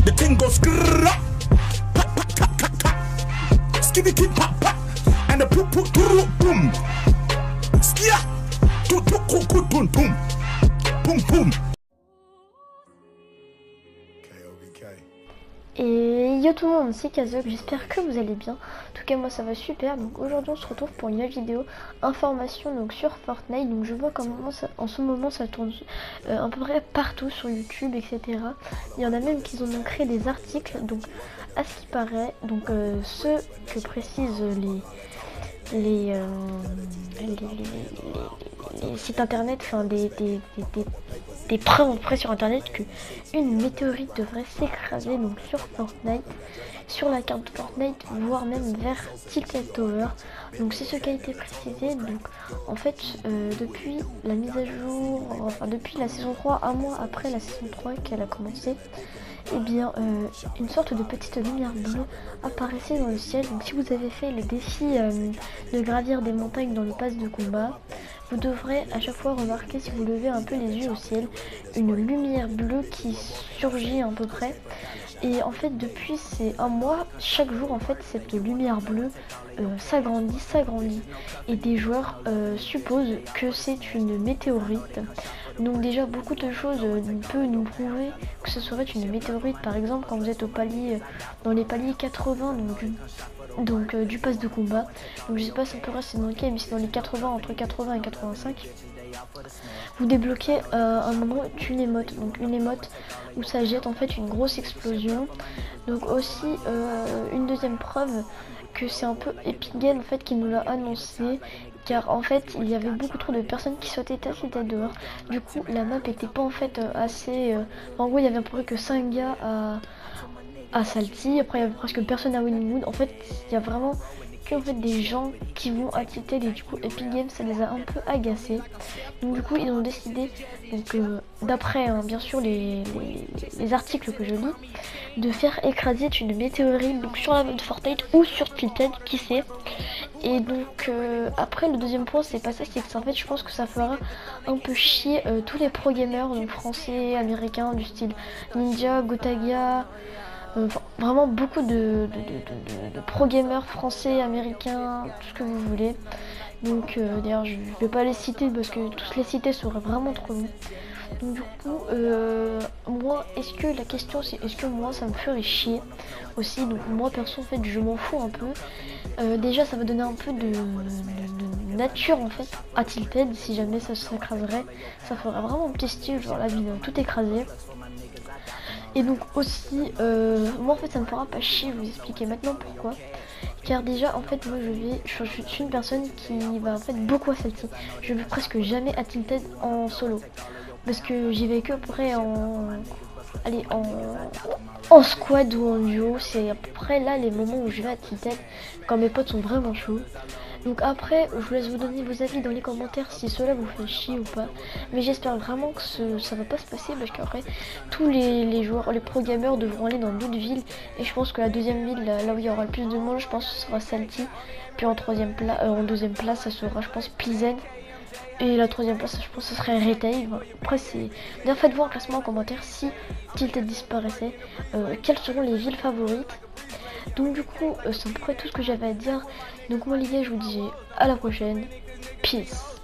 The thing goes grrrr, pa pa ta ta ta. Skibby tip pa pa. And the poop poop boom. Skia. Tu tu ku ku boom boom. Boom boom. Et yo tout le monde, c'est Kazok, j'espère que vous allez bien. En tout cas moi ça va super. Donc aujourd'hui on se retrouve pour une nouvelle vidéo information donc sur Fortnite. Donc je vois comment ça, en ce moment ça tourne à peu près partout sur YouTube, etc. Il y en a même qui ont créé des articles. Donc à ce qui paraît, donc ce que précisent les sites internet, enfin des preuves près sur internet que une météorite devrait s'écraser donc sur Fortnite, sur la carte Fortnite, voire même vers Tilted Tower. Donc c'est ce qui a été précisé. Donc en fait depuis la mise à jour, enfin depuis la saison 3, un mois après la saison 3 qu'elle a commencé, et bien une sorte de petite lumière bleue apparaissait dans le ciel. Donc si vous avez fait le défi de gravir des montagnes dans le pass de combat, vous devrez à chaque fois remarquer, si vous levez un peu les yeux au ciel, une lumière bleue qui surgit à peu près. Et en fait depuis ces un mois, chaque jour en fait cette lumière bleue s'agrandit et des joueurs supposent que c'est une météorite. Donc déjà beaucoup de choses peuvent nous prouver que ce serait une météorite. Par exemple quand vous êtes au palier, dans les paliers 80 du pass de combat. Donc je sais pas si on peut rester dans lequel, mais c'est dans les 80, entre 80 et 85. Vous débloquez un moment une émote, donc une émote où ça jette en fait une grosse explosion. Donc aussi une deuxième preuve que c'est un peu Epic Games en fait qui nous l'a annoncé, car en fait il y avait beaucoup trop de personnes qui sautaient tête dehors. Du coup la map était pas en fait assez en gros il y avait à peu près que 5 gars à Salty, après il y avait presque personne à Winwood. En fait il y a vraiment que en fait des gens qui vont à Tilted, et du coup Epic Games ça les a un peu agacés. Donc du coup ils ont décidé, donc d'après bien sûr les articles que je lis, de faire écraser une météorite donc sur la map de Fortnite ou sur Tilted, qui sait. Et donc après le deuxième point c'est pas ça, c'est que en fait je pense que ça fera un peu chier tous les pro gamers donc français, américains, du style Ninja, Gotaga, vraiment beaucoup de pro gamers français, américains, tout ce que vous voulez. Donc d'ailleurs je vais pas les citer parce que tous les citer serait vraiment trop long. Donc du coup moi, est-ce que la question c'est est-ce que moi ça me ferait chier aussi. Donc moi perso en fait je m'en fous un peu. Déjà ça va donner un peu de nature en fait à Tilted. Si jamais ça s'écraserait, ça ferait vraiment un petit style, genre la ville tout écrasé. Et donc aussi moi en fait ça me fera pas chier, je vais vous expliquer maintenant pourquoi. Car déjà en fait moi je suis une personne qui va en fait beaucoup à Salty. Je vais presque jamais à Tilted en solo, parce que j'y vais que après en squad ou en duo. C'est à peu près là les moments où je vais à Tilted quand mes potes sont vraiment chauds. Donc après je vous laisse vous donner vos avis dans les commentaires si cela vous fait chier ou pas. Mais j'espère vraiment que ça va pas se passer, parce qu'après tous les joueurs, les pro gamers devront aller dans d'autres villes. Et je pense que la deuxième ville, là où il y aura le plus de monde, je pense que ce sera Salty. Puis en deuxième place ça sera je pense Pleasant. Et la troisième place, je pense que ce serait Retail. Après, c'est. D'ailleurs, faites-vous un classement en commentaire si Tilted disparaissait. Quelles seront les villes favorites. Donc, du coup, c'est à peu près tout ce que j'avais à dire. Donc, moi, les gars, je vous dis à la prochaine. Peace.